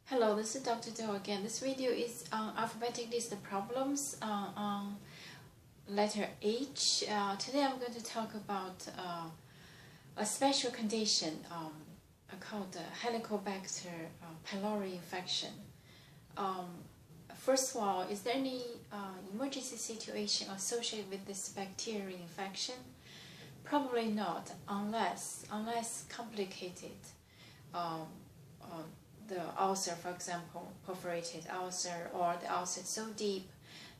Hello, this is Dr. Doe again. This video is on alphabetic list of problems on letter H. Today I'm going to talk about a special condition called Helicobacter pylori infection. First of all, is there any emergency situation associated with this bacterial infection? Probably not, unless complicated. The ulcer, for example, perforated ulcer, or the ulcer so deep,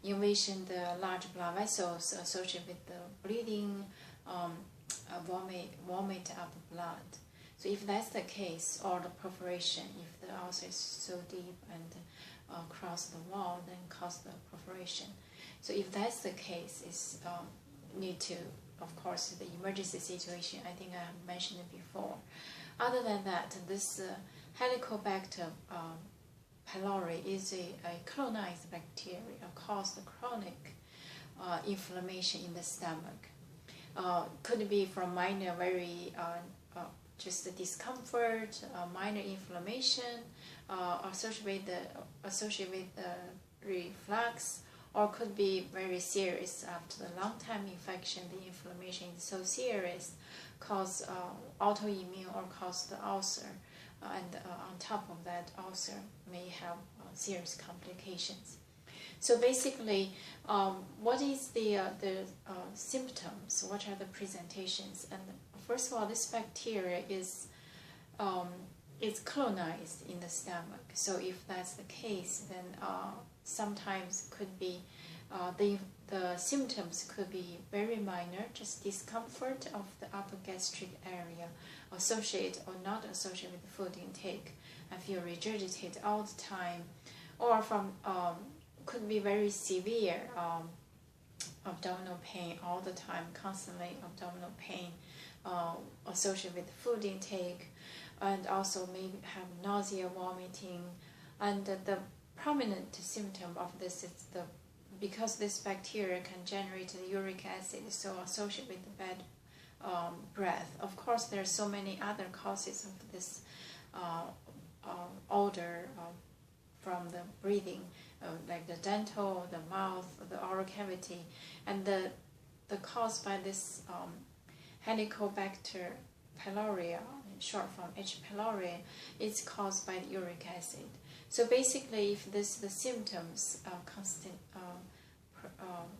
invasion the large blood vessels associated with the bleeding, vomit of blood. So if that's the case, or the perforation, if the ulcer is so deep and cross the wall, then cause the perforation. So if that's the case, it's need to, of course, the emergency situation. I think I have mentioned it before. Other than that, this Helicobacter pylori is a colonized bacteria, cause chronic inflammation in the stomach. Could be from minor, very just discomfort, minor inflammation, associated with the reflux, or could be very serious after the long time infection. The inflammation is so serious, cause autoimmune or cause the ulcer. And on top of that, ulcer may have serious complications. So basically, what is the symptoms? What are the presentations? And first of all, this bacteria is colonized in the stomach. So if that's the case, then sometimes could be the symptoms could be very minor, just discomfort of the upper gastric area, associated or not associated with the food intake, and feel regurgitated all the time, or from could be very severe abdominal pain all the time, constantly abdominal pain associated with food intake, and also maybe have nausea, vomiting, and the prominent symptom of this is because this bacteria can generate the uric acid, so associated with the bad breath. Of course, there are so many other causes of this odor from the breathing, like the dental, the mouth, the oral cavity, and the cause by this Helicobacter pylori, short form H. pylori, is caused by the uric acid. So basically, if the symptoms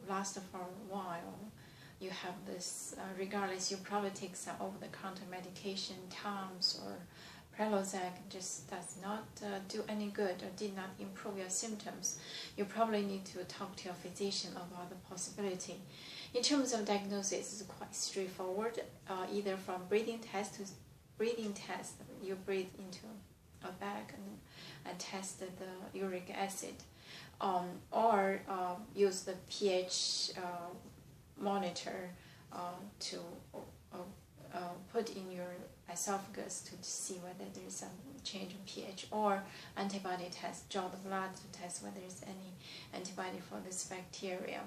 last for a while, you have this, regardless, you probably take some over-the-counter medication, Tums or Prelosec, just does not do any good or did not improve your symptoms. You probably need to talk to your physician about the possibility. In terms of diagnosis, it's quite straightforward, either from breathing test to breathing test. You breathe into a bag and test the uric acid, or use the pH monitor to put in your esophagus to see whether there is some change in pH, or antibody test, draw the blood to test whether there is any antibody for this bacteria.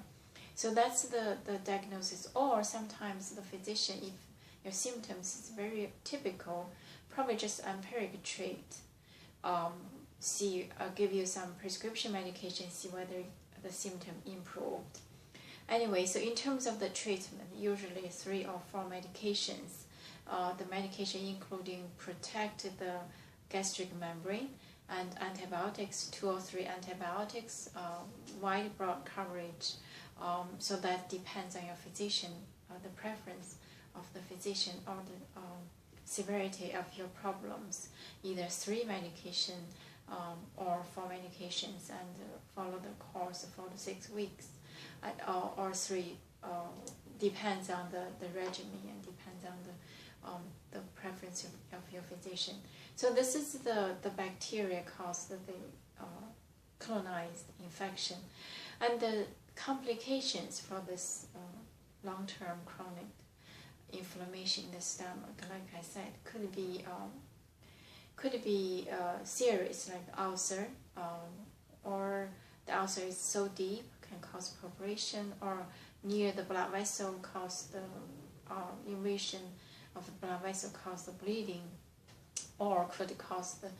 So that's the diagnosis. Or sometimes the physician, if your symptoms is very typical, probably just empiric treat. Give you some prescription medication, see whether the symptom improved. Anyway, so in terms of the treatment, usually 3 or 4 medications. The medication including protect the gastric membrane, and antibiotics, 2 or 3 antibiotics, wide broad coverage. So that depends on your physician, the preference of the physician, or the severity of your problems. Either 3 medication or 4 medications, and follow the course for the 6 weeks, or 3, depends on the regimen and depends on the preference of your physician. So this is the bacteria caused the colonized infection, and the complications for this long-term chronic inflammation in the stomach, like I said, could be serious, like ulcer, or the ulcer is so deep can cause perforation, or near the blood vessel cause the invasion of the blood vessel, cause the bleeding, or could cause the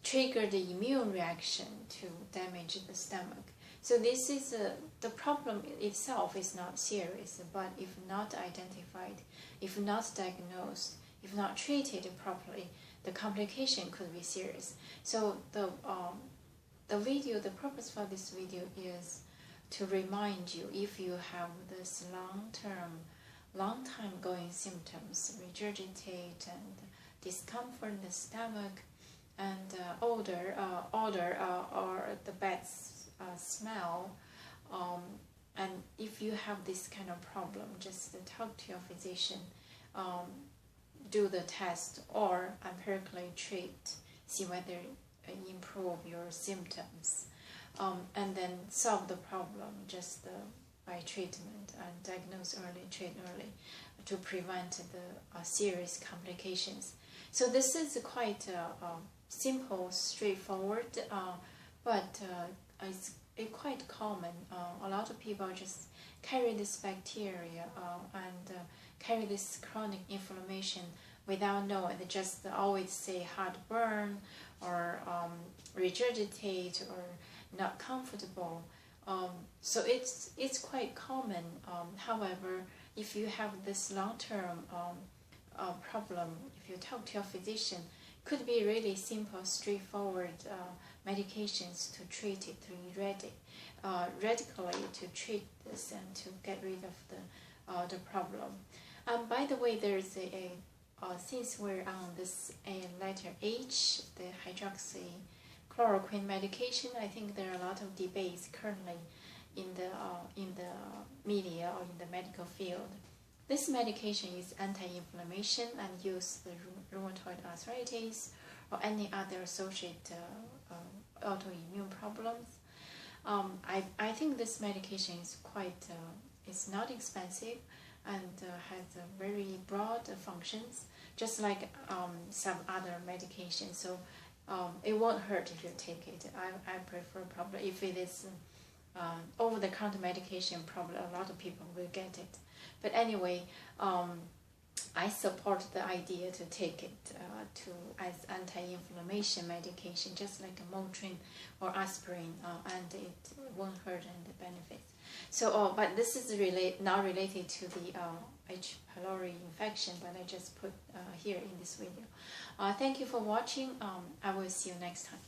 trigger the immune reaction to damage the stomach. So this is the problem itself is not serious, but if not identified, if not diagnosed, if not treated properly, the complication could be serious. So the purpose for this video is to remind you, if you have this long time going symptoms, regurgitate and discomfort in the stomach, and odor or the bad smell, and if you have this kind of problem, just talk to your physician, do the test, or empirically treat, see whether improve your symptoms, and then solve the problem just by treatment, and diagnose early, treat early, to prevent the serious complications. So this is quite simple, straightforward, but it's quite common. A lot of people just carry this bacteria and carry this chronic inflammation without knowing. They just always say heartburn or regurgitate or not comfortable. So it's quite common. However, if you have this long-term problem, if you talk to your physician, could be really simple, straightforward medications to treat it, to radically to treat this and to get rid of the problem. By the way, there is since we're on this letter H, the hydroxychloroquine medication, I think there are a lot of debates currently in the media or in the medical field. This medication is anti-inflammation and used the rheumatoid arthritis or any other associated autoimmune problems. I think this medication is quite, it's not expensive and has very broad functions, just like some other medications. So it won't hurt if you take it. I prefer probably, if it is over-the-counter medication, probably a lot of people will get it. But anyway, I support the idea to take it as anti-inflammation medication, just like a Motrin or aspirin, and it won't hurt and the benefits. So, but this is not related to the H. pylori infection, but I just put here in this video. Thank you for watching. I will see you next time.